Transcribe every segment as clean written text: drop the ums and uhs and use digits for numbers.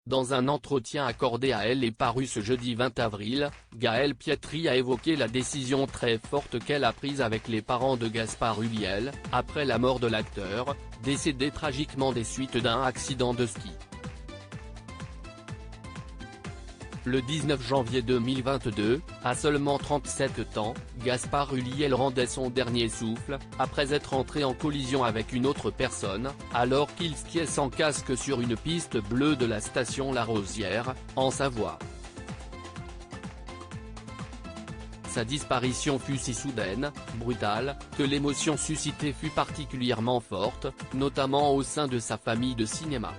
Dans un entretien accordé à Elle et paru ce jeudi 20 avril, Gaëlle Pietri a évoqué la décision très forte qu'elle a prise avec les parents de Gaspard Ulliel, après la mort de l'acteur, décédé tragiquement des suites d'un accident de ski. Le 19 janvier 2022, à seulement 37 ans, Gaspard Ulliel rendait son dernier souffle, après être entré en collision avec une autre personne, alors qu'il skiait sans casque sur une piste bleue de la station La Rosière, en Savoie. Sa disparition fut si soudaine, brutale, que l'émotion suscitée fut particulièrement forte, notamment au sein de sa famille de cinéma.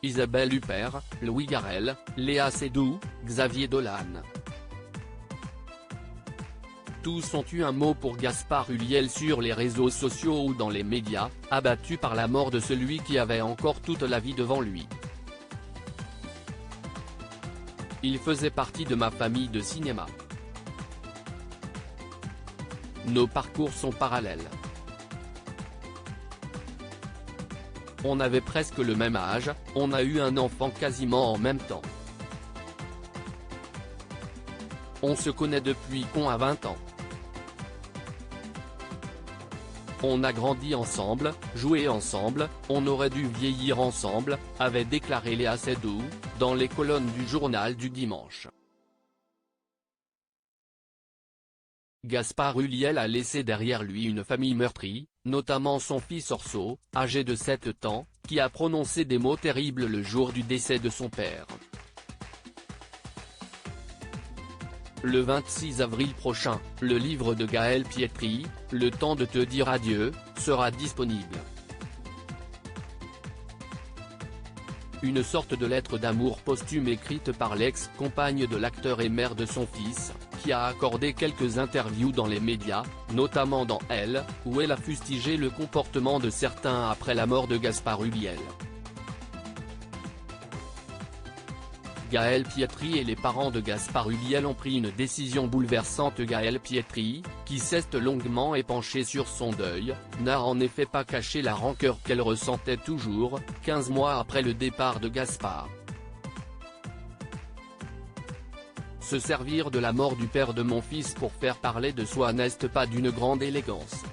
Isabelle Huppert, Louis Garrel, Léa Seydoux, Xavier Dolan. Tous ont eu un mot pour Gaspard Ulliel sur les réseaux sociaux ou dans les médias, abattu par la mort de celui qui avait encore toute la vie devant lui. Il faisait partie de ma famille de cinéma. Nos parcours sont parallèles. On avait presque le même âge, on a eu un enfant quasiment en même temps. On se connaît depuis qu'on a 20 ans. On a grandi ensemble, joué ensemble, on aurait dû vieillir ensemble, avait déclaré Léa Seydoux, dans les colonnes du journal du dimanche. Gaspard Ulliel a laissé derrière lui une famille meurtrie, notamment son fils Orso, âgé de 7 ans, qui a prononcé des mots terribles le jour du décès de son père. Le 26 avril prochain, le livre de Gaëlle Pietri, Le temps de te dire adieu, sera disponible. Une sorte de lettre d'amour posthume écrite par l'ex-compagne de l'acteur et mère de son fils, qui a accordé quelques interviews dans les médias, notamment dans Elle, où elle a fustigé le comportement de certains après la mort de Gaspard Ulliel. Gaëlle Pietri et les parents de Gaspard Ulliel ont pris une décision bouleversante. Gaëlle Pietri, qui s'est longuement épanchée sur son deuil, n'a en effet pas caché la rancœur qu'elle ressentait toujours, 15 mois après le départ de Gaspard. Se servir de la mort du père de mon fils pour faire parler de soi n'est pas d'une grande élégance.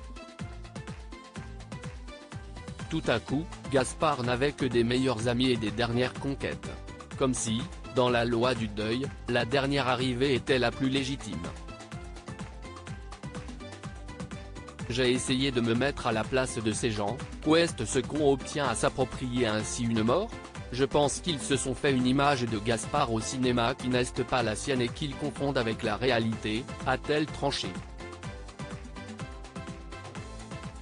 Tout à coup, Gaspard n'avait que des meilleurs amis et des dernières conquêtes. Comme si, dans la loi du deuil, la dernière arrivée était la plus légitime. J'ai essayé de me mettre à la place de ces gens. Qu'est-ce ce qu'on obtient à s'approprier ainsi une mort? Je pense qu'ils se sont fait une image de Gaspard au cinéma qui n'est pas la sienne et qu'ils confondent avec la réalité, a-t-elle tranché.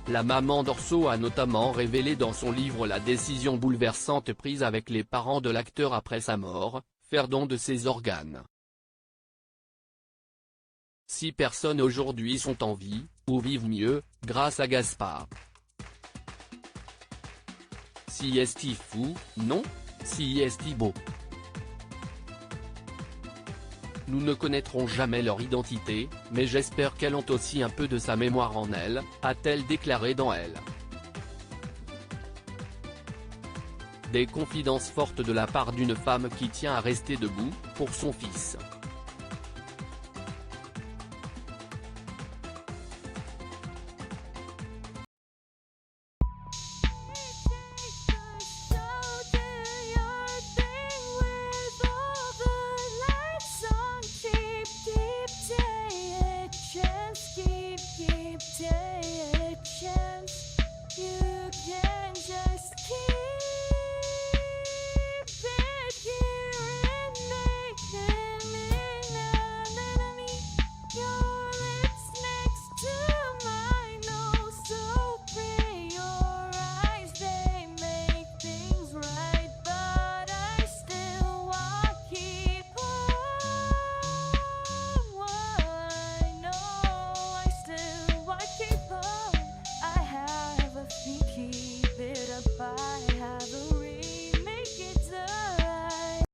La maman d'Orso a notamment révélé dans son livre la décision bouleversante prise avec les parents de l'acteur après sa mort, faire don de ses organes. 6 personnes aujourd'hui sont en vie, ou vivent mieux, grâce à Gaspard. Si est-il fou, non? Si est-il beau? Nous ne connaîtrons jamais leur identité, mais j'espère qu'elles ont aussi un peu de sa mémoire en elles, a-t-elle déclaré dans Elle. Des confidences fortes de la part d'une femme qui tient à rester debout, pour son fils.